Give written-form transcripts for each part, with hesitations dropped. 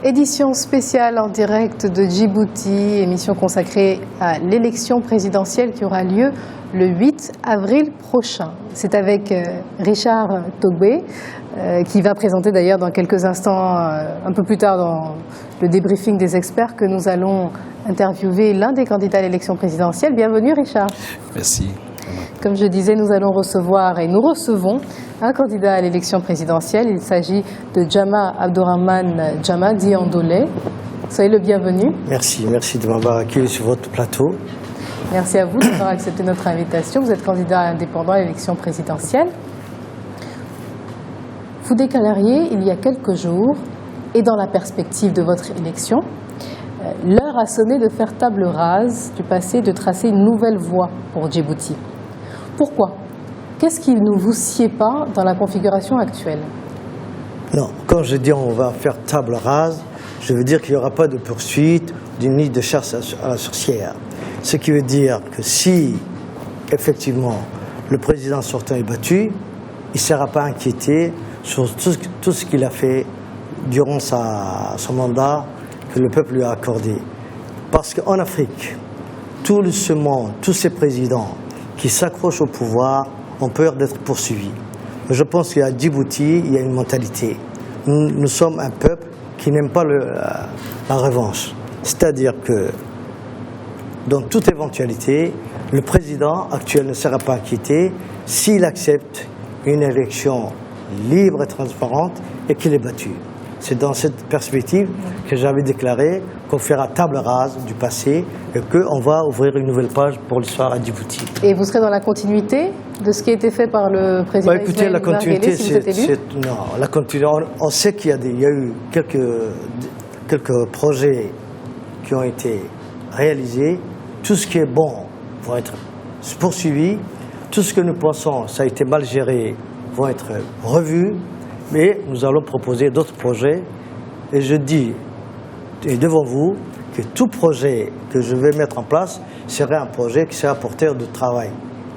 Édition spéciale en direct de Djibouti, émission consacrée à l'élection présidentielle qui aura lieu le 8 avril prochain. C'est avec Richard Togbé, qui va présenter d'ailleurs dans quelques instants, un peu plus tard dans le débriefing des experts, que nous allons interviewer l'un des candidats à l'élection présidentielle. Bienvenue Richard. Merci. Comme je disais, nous allons recevoir et nous recevons un candidat à l'élection présidentielle. Il s'agit de Jama Abdourahmane Jama, dit Ndolé. Soyez le bienvenu. Merci de m'avoir accueilli sur votre plateau. Merci à vous d'avoir accepté notre invitation. Vous êtes candidat indépendant à l'élection présidentielle. Vous déclariez il y a quelques jours, et dans la perspective de votre élection, l'heure a sonné de faire table rase du passé, de tracer une nouvelle voie pour Djibouti. Pourquoi ? Qu'est-ce qui ne vous sied pas dans la configuration actuelle ? Non, quand je dis on va faire table rase, je veux dire qu'il n'y aura pas de poursuite ni de chasse à la sorcière. Ce qui veut dire que si, effectivement, le président sortant est battu, il ne sera pas inquiété sur tout ce qu'il a fait durant son mandat que le peuple lui a accordé. Parce qu'en Afrique, tout ce monde, tous ces présidents qui s'accrochent au pouvoir ont peur d'être poursuivis. Je pense qu'à Djibouti, il y a une mentalité. Nous sommes un peuple qui n'aime pas la revanche. C'est-à-dire que, dans toute éventualité, le président actuel ne sera pas inquiété s'il accepte une élection libre et transparente et qu'il est battu. C'est dans cette perspective que j'avais déclaré qu'on fera table rase du passé et qu'on va ouvrir une nouvelle page pour l'histoire à Djibouti. Et vous serez dans la continuité de ce qui a été fait par le président écoutez, la continuité, si vous êtes élu ? Non, la continuité, on sait qu'il y a eu quelques projets qui ont été réalisés. Tout ce qui est bon va être poursuivi. Tout ce que nous pensons, ça a été mal géré, va être revu. Mais nous allons proposer d'autres projets. Et je dis, et devant vous, que tout projet que je vais mettre en place serait un projet qui sera porteur de travail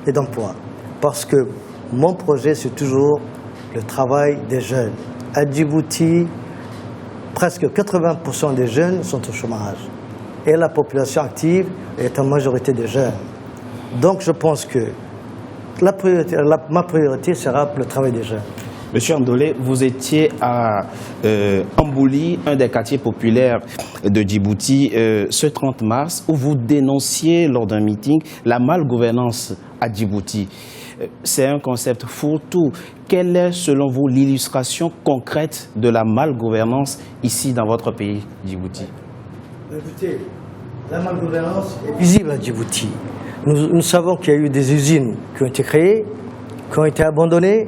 et d'emploi. Parce que mon projet, c'est toujours le travail des jeunes. À Djibouti, presque 80% des jeunes sont au chômage. Et la population active est en majorité des jeunes. Donc je pense que ma priorité sera le travail des jeunes. Monsieur Ndolé, vous étiez à Ambouli, un des quartiers populaires de Djibouti, ce 30 mars, où vous dénonciez lors d'un meeting la malgouvernance à Djibouti. C'est un concept fourre-tout. Quelle est, selon vous, l'illustration concrète de la malgouvernance ici dans votre pays, Djibouti ? Écoutez, la malgouvernance est visible à Djibouti. Nous savons qu'il y a eu des usines qui ont été créées, qui ont été abandonnées,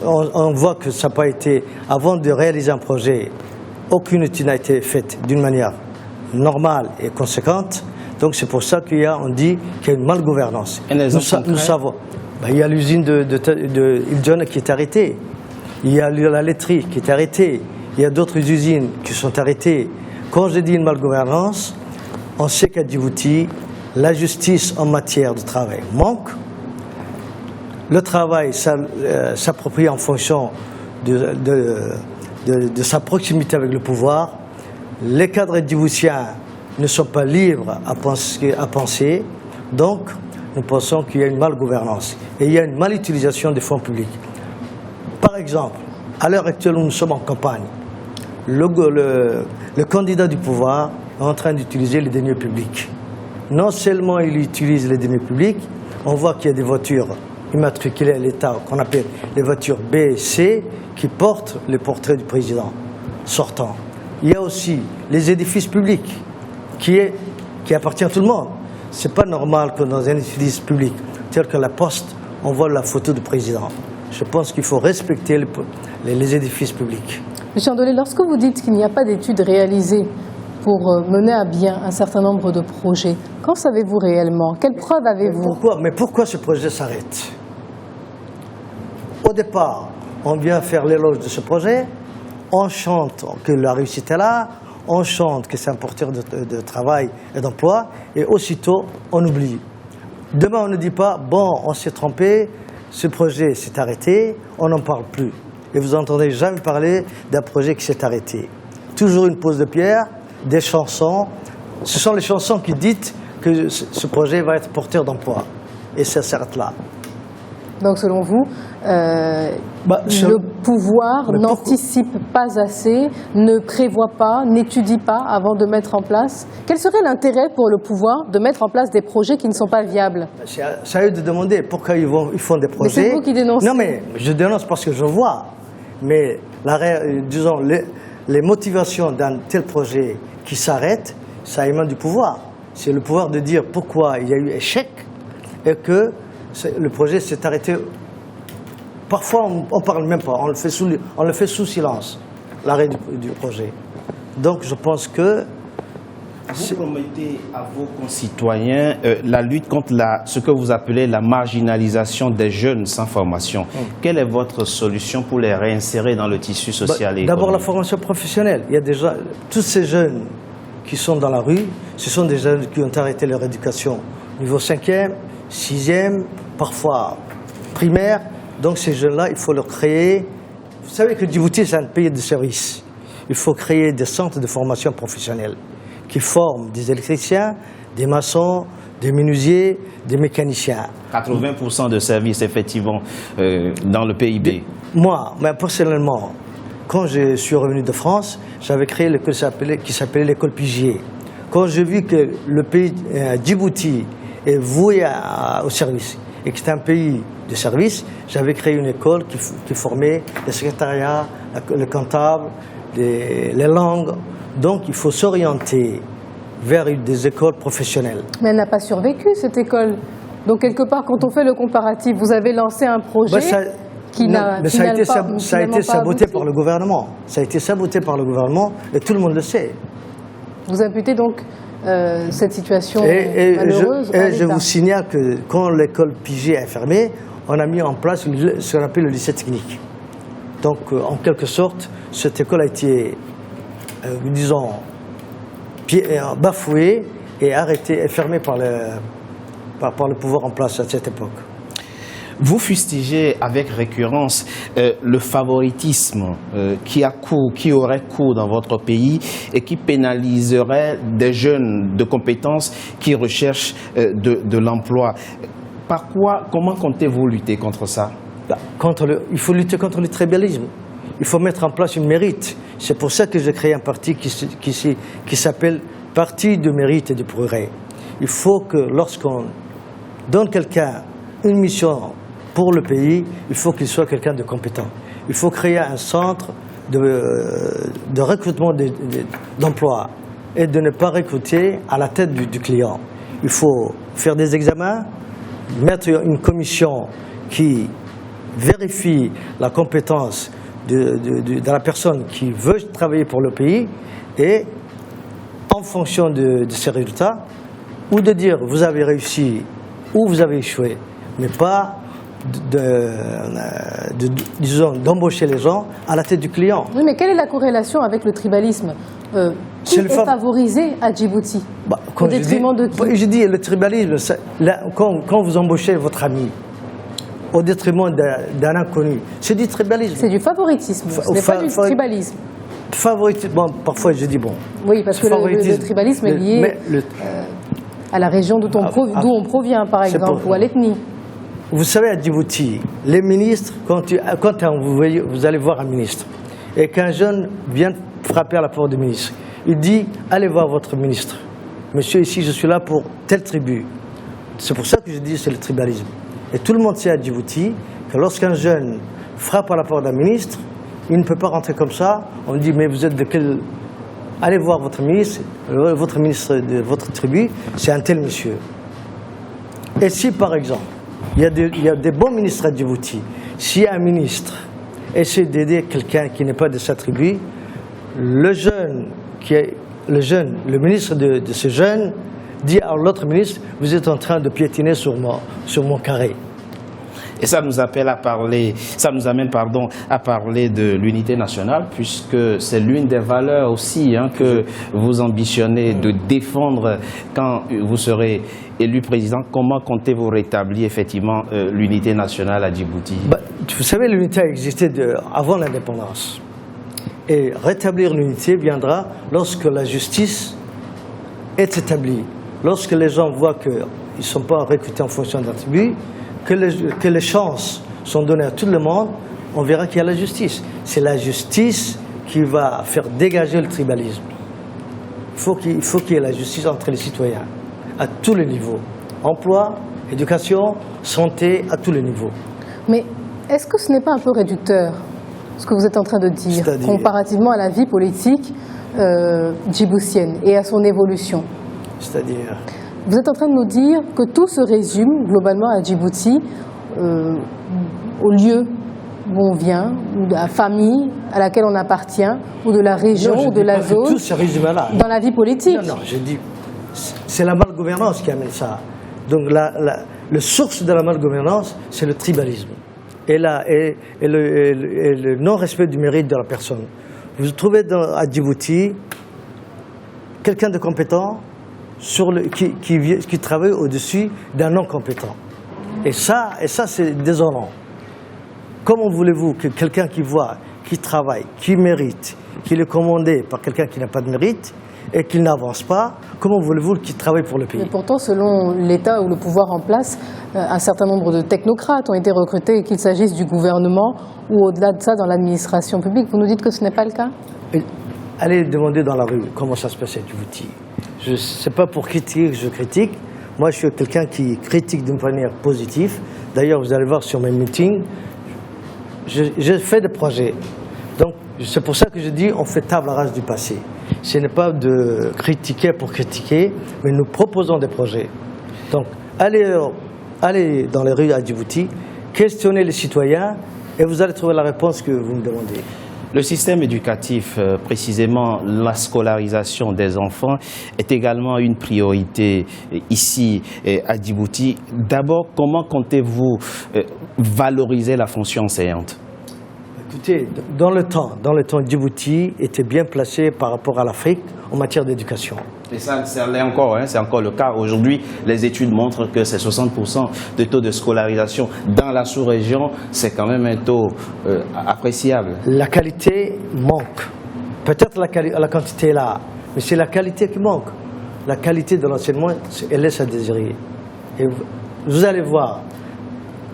on voit que ça n'a pas été, avant de réaliser un projet, aucune étude n'a été faite d'une manière normale et conséquente. Donc c'est pour ça on dit qu'il y a une malgouvernance. Nous savons. Il y a l'usine de Iljona qui est arrêtée. Il y a la laiterie qui est arrêtée. Il y a d'autres usines qui sont arrêtées. Quand je dis une malgouvernance, on sait qu'à Djibouti, la justice en matière de travail manque. Le travail s'approprie en fonction de sa proximité avec le pouvoir. Les cadres djiboutiens ne sont pas libres à penser. Donc, nous pensons qu'il y a une malgouvernance et il y a une malutilisation des fonds publics. Par exemple, à l'heure actuelle où nous sommes en campagne, le candidat du pouvoir est en train d'utiliser les deniers publics. Non seulement il utilise les deniers publics, on voit qu'il y a des voitures immatriculées à l'État, qu'on appelle les voitures B et C, qui portent le portrait du président sortant. Il y a aussi les édifices publics qui appartiennent à tout le monde. Ce n'est pas normal que dans un édifice public, tel que la Poste, on voit la photo du président. Je pense qu'il faut respecter les édifices publics. Monsieur Ndolé, lorsque vous dites qu'il n'y a pas d'études réalisées pour mener à bien un certain nombre de projets, qu'en savez-vous réellement? Quelles preuves avez-vous? Pourquoi ce projet s'arrête? Au départ, on vient faire l'éloge de ce projet, on chante que la réussite est là, on chante que c'est un porteur de travail et d'emploi, et aussitôt, on oublie. Demain, on ne dit pas, bon, on s'est trompé, ce projet s'est arrêté, on n'en parle plus. Et vous n'entendez jamais parler d'un projet qui s'est arrêté. toujours une pose de pierre, des chansons. Ce sont les chansons qui disent que ce projet va être porteur d'emploi. Et ça s'arrête là. Donc selon vous, le pouvoir n'anticipe pas assez, ne prévoit pas, n'étudie pas avant de mettre en place. Quel serait l'intérêt pour le pouvoir de mettre en place des projets qui ne sont pas viables? C'est à eux de demander pourquoi ils font des projets. Mais c'est vous qui dénoncez. Non mais je dénonce parce que je vois. Mais disons, les motivations d'un tel projet qui s'arrête, ça émane du pouvoir. C'est le pouvoir de dire pourquoi il y a eu échec et que le projet s'est arrêté. Parfois, on ne parle même pas, on le fait sous silence, l'arrêt du projet. Donc, je pense que... Vous promettez à vos concitoyens la lutte contre ce que vous appelez la marginalisation des jeunes sans formation. Quelle est votre solution pour les réinsérer dans le tissu social et économique? D'abord, la formation professionnelle. Il y a déjà tous ces jeunes qui sont dans la rue, ce sont des jeunes qui ont arrêté leur éducation niveau 5e, 6e, parfois primaire. Donc ces jeunes-là, il faut leur créer... Vous savez que Djibouti, c'est un pays de services. Il faut créer des centres de formation professionnelle qui forment des électriciens, des maçons, des menuisiers, des mécaniciens. 80% de services, effectivement, dans le PIB. Moi, personnellement, quand je suis revenu de France, j'avais créé l'école qui s'appelait l'école Pigier. Quand j'ai vu que le pays Djibouti est voué au service et que c'est un pays de service, j'avais créé une école qui formait le secrétariat, le comptable, les langues. Donc il faut s'orienter vers des écoles professionnelles. Mais elle n'a pas survécu, cette école. Donc quelque part, quand on fait le comparatif, vous avez lancé un projet qui n'a finalement ça a été saboté par le gouvernement. Ça a été saboté par le gouvernement et tout le monde le sait. Vous imputez donc cette situation malheureuse à je vous signale que quand l'école Pigier est fermée, on a mis en place ce qu'on appelle le lycée technique. Donc en quelque sorte, cette école a été, disons, bafouée et arrêtée et fermée par le pouvoir en place à cette époque. Vous fustigez avec récurrence le favoritisme qui aurait cours dans votre pays et qui pénaliserait des jeunes de compétences qui recherchent de l'emploi. Comment comptez-vous lutter contre ça? Il faut lutter contre le tribalisme. Il faut mettre en place une mérite. C'est pour ça que j'ai créé un parti qui s'appelle Parti de mérite et de progrès. Il faut que lorsqu'on donne quelqu'un une mission pour le pays, il faut qu'il soit quelqu'un de compétent. Il faut créer un centre de recrutement d'emplois et de ne pas recruter à la tête du client. Il faut faire des examens, mettre une commission qui vérifie la compétence de la personne qui veut travailler pour le pays et en fonction de ces résultats, ou de dire vous avez réussi ou vous avez échoué, mais pas disons, d'embaucher les gens à la tête du client. Oui, mais quelle est la corrélation avec le tribalisme qui est favorisé à Djibouti au détriment de qui? Je dis, le tribalisme, quand vous embauchez votre ami au détriment d'un inconnu, c'est du tribalisme. C'est du favoritisme, ce n'est pas du tribalisme. Favoritisme, bon, parfois je dis bon. Oui, parce que le tribalisme est lié à la région d'où on provient, par exemple, ou à l'ethnie. Vous savez, à Djibouti, les ministres, quand vous allez voir un ministre, et qu'un jeune vient frapper à la porte du ministre, il dit « Allez voir votre ministre. Monsieur, ici, je suis là pour telle tribu. » C'est pour ça que je dis c'est le tribalisme. Et tout le monde sait à Djibouti que lorsqu'un jeune frappe à la porte d'un ministre, il ne peut pas rentrer comme ça. On dit « Mais vous êtes de quel... » Allez voir votre ministre de votre tribu, c'est un tel monsieur. Et si, par exemple, il y a des bons ministres à Djibouti. Si un ministre essaie d'aider quelqu'un qui n'est pas de sa tribu, le ministre de ce jeune dit à l'autre ministre, vous êtes en train de piétiner sur mon carré. Et ça nous amène à parler de l'unité nationale, puisque c'est l'une des valeurs aussi que vous ambitionnez de défendre quand vous serez élu président. Comment comptez-vous rétablir effectivement l'unité nationale à Djibouti? Vous savez, l'unité a existé avant l'indépendance. Et rétablir l'unité viendra lorsque la justice est établie, lorsque les gens voient qu'ils ne sont pas recrutés en fonction d'attributs, que les chances sont données à tout le monde, on verra qu'il y a la justice. C'est la justice qui va faire dégager le tribalisme. Il faut qu'il y ait la justice entre les citoyens, à tous les niveaux. Emploi, éducation, santé, à tous les niveaux. Mais est-ce que ce n'est pas un peu réducteur, ce que vous êtes en train de dire, comparativement à la vie politique djiboutienne et à son évolution? C'est-à-dire? Vous êtes en train de nous dire que tout se résume globalement à Djibouti, au lieu où on vient, ou de la famille à laquelle on appartient, ou de la région, ou de la zone, tout se résume là. dans la vie politique. Non, je dis, c'est la malgouvernance qui amène ça. Donc le source de la malgouvernance, c'est le tribalisme et le non-respect du mérite de la personne. Vous trouvez à Djibouti quelqu'un de compétent qui travaille au-dessus d'un non-compétent. Et ça c'est désolant. Comment voulez-vous que quelqu'un qui travaille, qui mérite, qui est commandé par quelqu'un qui n'a pas de mérite et qui n'avance pas, comment voulez-vous qu'il travaille pour le pays? Mais pourtant, selon l'État ou le pouvoir en place, un certain nombre de technocrates ont été recrutés, qu'il s'agisse du gouvernement ou au-delà de ça dans l'administration publique. Vous nous dites que ce n'est pas le cas? Allez demander dans la rue comment ça se passe à Djibouti. Je ne sais pas pour critiquer que je critique. Moi, je suis quelqu'un qui critique d'une manière positive. D'ailleurs, vous allez voir sur mes meetings, j'ai fait des projets. Donc, c'est pour ça que je dis on fait table rase du passé. Ce n'est pas de critiquer pour critiquer, mais nous proposons des projets. Donc, allez dans les rues à Djibouti, questionnez les citoyens et vous allez trouver la réponse que vous me demandez. Le système éducatif, précisément la scolarisation des enfants, est également une priorité ici à Djibouti. D'abord, comment comptez-vous valoriser la fonction enseignante? Écoutez, dans le temps, Djibouti était bien placé par rapport à l'Afrique en matière d'éducation. Et ça l'est encore, c'est encore le cas. Aujourd'hui, les études montrent que c'est 60% de taux de scolarisation. Dans la sous-région, c'est quand même un taux appréciable. La qualité manque. Peut-être la quantité est là, mais c'est la qualité qui manque. La qualité de l'enseignement, elle laisse à désirer. Et vous allez voir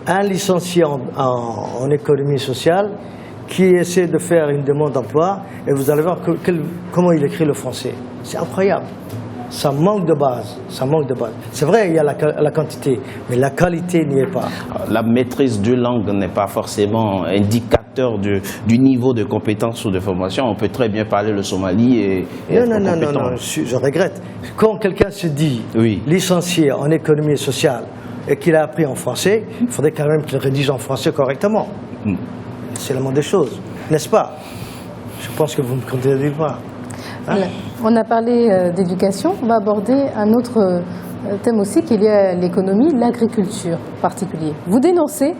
un licencié en économie sociale qui essaie de faire une demande d'emploi et vous allez voir comment il écrit le français. C'est incroyable. Ça manque de base. C'est vrai, il y a la quantité, mais la qualité n'y est pas. La maîtrise d'une langue n'est pas forcément indicateur du niveau de compétence ou de formation. On peut très bien parler le somali et non, je regrette. Quand quelqu'un se dit licencié en économie sociale et qu'il a appris en français, il faudrait quand même qu'il rédige en français correctement. C'est le monde des choses, n'est-ce pas? Je pense que vous ne me contredisez pas. On a parlé d'éducation, on va aborder un autre thème aussi qui est lié à l'économie, l'agriculture en particulier. Vous dénoncez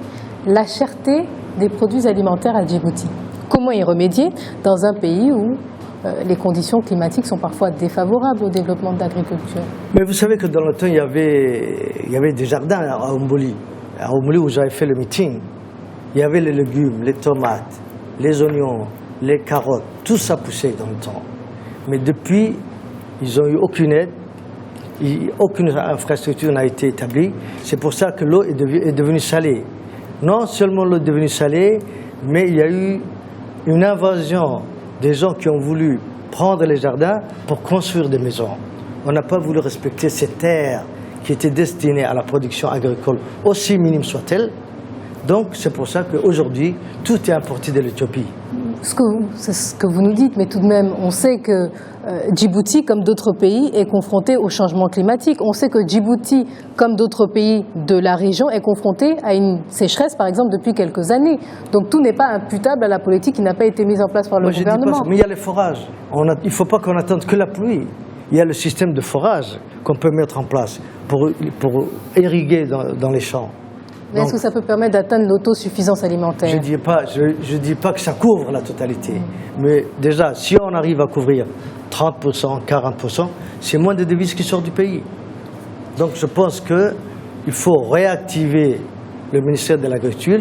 la cherté des produits alimentaires à Djibouti. Comment y remédier dans un pays où les conditions climatiques sont parfois défavorables au développement de l'agriculture? Mais vous savez que dans le temps, il y avait des jardins à Oumboli où j'avais fait le meeting. Il y avait les légumes, les tomates, les oignons, les carottes, tout ça poussait dans le temps. Mais depuis, ils n'ont eu aucune aide, aucune infrastructure n'a été établie. C'est pour ça que l'eau est devenue salée. Non seulement l'eau est devenue salée, mais il y a eu une invasion des gens qui ont voulu prendre les jardins pour construire des maisons. On n'a pas voulu respecter ces terres qui étaient destinées à la production agricole, aussi minime soit-elle. Donc c'est pour ça qu'aujourd'hui, tout est importé de l'Éthiopie. C'est ce que vous nous dites, mais tout de même, on sait que Djibouti, comme d'autres pays, est confronté au changement climatique. On sait que Djibouti, comme d'autres pays de la région, est confronté à une sécheresse, par exemple, depuis quelques années. Donc tout n'est pas imputable à la politique qui n'a pas été mise en place par le gouvernement. Je dis pas, mais il y a les forages. Il ne faut pas qu'on attende que la pluie. Il y a le système de forage qu'on peut mettre en place pour irriguer dans les champs. Mais est-ce que ça peut permettre d'atteindre l'autosuffisance alimentaire? Je dis pas que ça couvre la totalité. Mais déjà, si on arrive à couvrir 30%, 40%, c'est moins de devises qui sortent du pays. Donc je pense qu'il faut réactiver le ministère de l'Agriculture,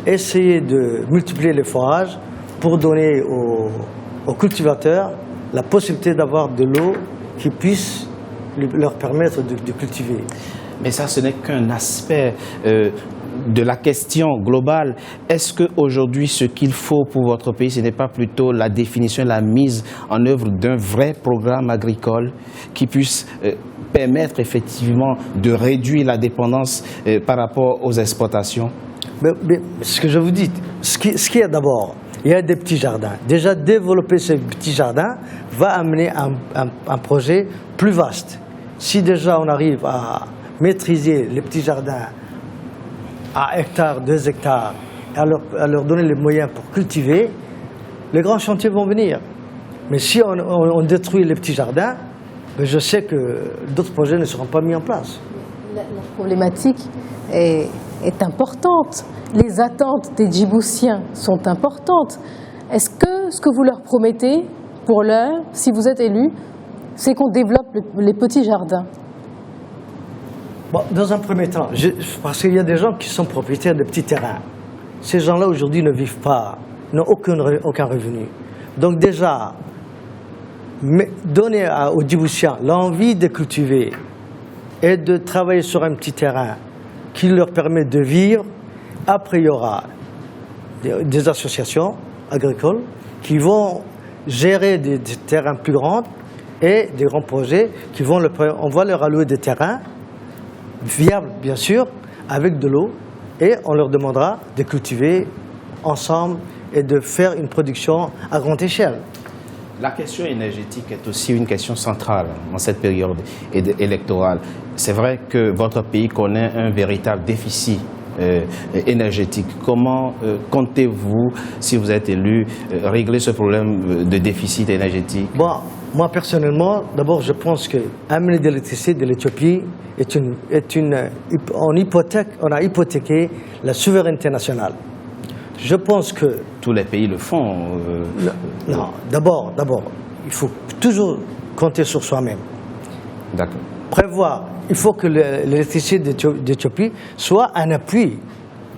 essayer de multiplier les forages pour donner aux cultivateurs la possibilité d'avoir de l'eau qui puisse leur permettre de cultiver. Mais ça, ce n'est qu'un aspect de la question globale. Est-ce qu'aujourd'hui, ce qu'il faut pour votre pays, ce n'est pas plutôt la définition et la mise en œuvre d'un vrai programme agricole qui puisse permettre effectivement de réduire la dépendance par rapport aux exportations? Mais ce que je vous dis, ce qu'il y a d'abord, il y a des petits jardins. Déjà, développer ces petits jardins va amener un projet plus vaste. Si déjà on arrive à maîtriser les petits jardins à hectares, 2 hectares, à leur donner les moyens pour cultiver, les grands chantiers vont venir. Mais si on détruit les petits jardins, ben je sais que d'autres projets ne seront pas mis en place. La problématique est importante. Les attentes des Djiboutiens sont importantes. Est-ce que ce que vous leur promettez, pour l'heure, si vous êtes élu, c'est qu'on développe les petits jardins? Bon, dans un premier temps, parce qu'il y a des gens qui sont propriétaires de petits terrains. Ces gens-là aujourd'hui ne vivent pas, n'ont aucun revenu. Donc déjà, donner aux Djiboutiens l'envie de cultiver et de travailler sur un petit terrain qui leur permet de vivre. Après, il y aura des associations agricoles qui vont gérer des terrains plus grands et des grands projets on va leur allouer des terrains viables, bien sûr, avec de l'eau, et on leur demandera de cultiver ensemble et de faire une production à grande échelle. La question énergétique est aussi une question centrale dans cette période électorale. C'est vrai que votre pays connaît un véritable déficit énergétique. Comment comptez-vous, si vous êtes élu, régler ce problème de déficit énergétique? Bon, moi personnellement, d'abord je pense que amener de l'électricité de l'Éthiopie on a hypothéqué la souveraineté nationale. Je pense que... Tous les pays le font. Non, d'abord, il faut toujours compter sur soi-même. D'accord. Prévoir, il faut que l'électricité d'Éthiopie soit un appui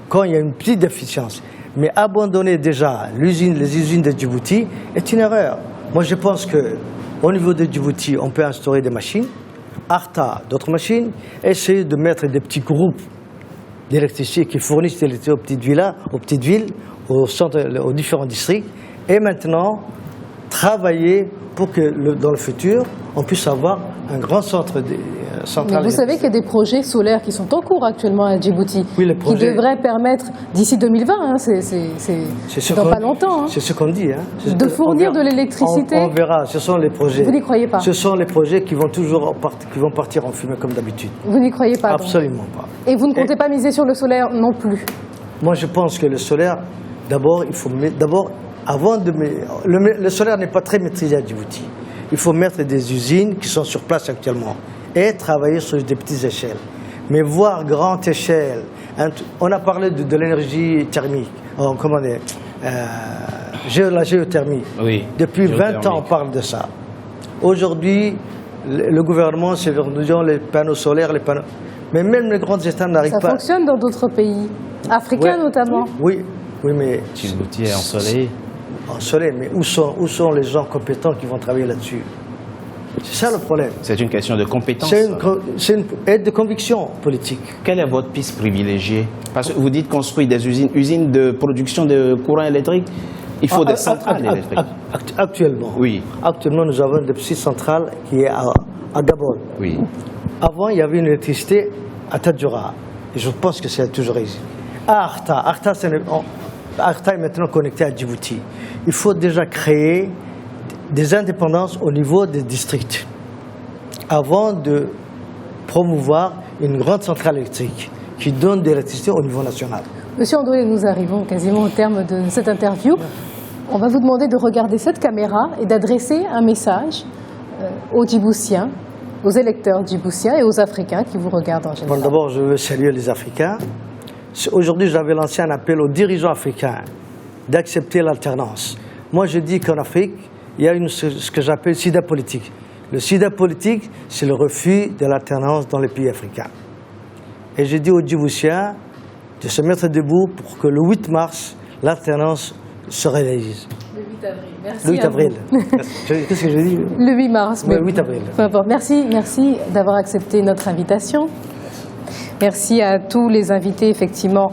quand il y a une petite déficience. Mais abandonner déjà les usines de Djibouti est une erreur. Moi je pense qu'au niveau de Djibouti, on peut instaurer des machines, Arta, d'autres machines, essayer de mettre des petits groupes d'électricité qui fournissent l'électricité aux petites villes, aux différents districts, et maintenant travailler pour que dans le futur, on puisse avoir un grand centre central. Mais vous savez qu'il y a des projets solaires qui sont en cours actuellement à Djibouti, oui, les projets, qui devraient permettre, d'ici 2020, hein, c'est dans pas longtemps, hein, c'est ce qu'on dit, hein, de fournir de l'électricité. On verra, ce sont les projets. Vous n'y croyez pas? Ce sont les projets qui vont partir en fumée comme d'habitude. Vous n'y croyez pas? Absolument donc pas. Et vous ne comptez pas miser sur le solaire non plus? Moi je pense que le solaire, d'abord, le solaire n'est pas très maîtrisé à Djibouti. Il faut mettre des usines qui sont sur place actuellement et travailler sur des petites échelles. Mais voir grande échelle, on a parlé de l'énergie thermique, la géothermie. Oui, depuis 20 ans, on parle de ça. Aujourd'hui, le gouvernement, c'est les panneaux solaires, mais même les grands États n'arrivent pas. Ça fonctionne dans d'autres pays, africains notamment. Oui, mais... Djibouti est ensoleillé. Ensoleillé, mais où sont les gens compétents qui vont travailler là-dessus? C'est ça le problème. C'est une question de compétence. C'est une aide de conviction politique. Quelle est votre piste privilégiée? Parce que vous dites construire des usines de production de courant électrique. Il faut des centrales électriques. Actuellement, oui. Actuellement, nous avons des petites centrales qui est à Gabon. Oui. Avant, il y avait une électricité à Tadjoura. Et je pense que c'est toujours ici. À Arta. Arta est maintenant connecté à Djibouti. Il faut déjà créer des indépendances au niveau des districts avant de promouvoir une grande centrale électrique qui donne de l'électricité au niveau national. Monsieur André, nous arrivons quasiment au terme de cette interview. On va vous demander de regarder cette caméra et d'adresser un message aux Djiboutiens, aux électeurs djiboutiens et aux Africains qui vous regardent en général. Bon, d'abord, je veux saluer les Africains. Aujourd'hui, j'avais lancé un appel aux dirigeants africains d'accepter l'alternance. Moi, je dis qu'en Afrique, il y a ce que j'appelle sida politique. Le sida politique, c'est le refus de l'alternance dans les pays africains. Et je dis aux Djiboutiens de se mettre debout pour que le 8 mars, l'alternance se réalise. Le 8 avril. Merci. Le 8 avril. Qu'est-ce que je dis? Le 8 mars. Le 8 avril. Peu importe. Merci d'avoir accepté notre invitation. Merci à tous les invités, effectivement,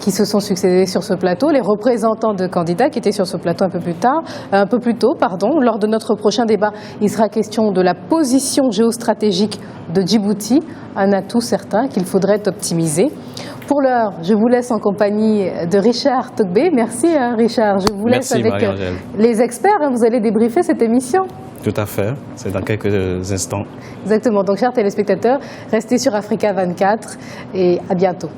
qui se sont succédés sur ce plateau, les représentants de candidats qui étaient sur ce plateau un peu plus tôt. Lors de notre prochain débat, il sera question de la position géostratégique de Djibouti, un atout certain qu'il faudrait optimiser. Pour l'heure, je vous laisse en compagnie de Richard Togbé. Merci, Richard. Je vous laisse avec les experts. Vous allez débriefer cette émission. Tout à fait, c'est dans quelques instants. Exactement. Donc, chers téléspectateurs, restez sur Africa 24 et à bientôt.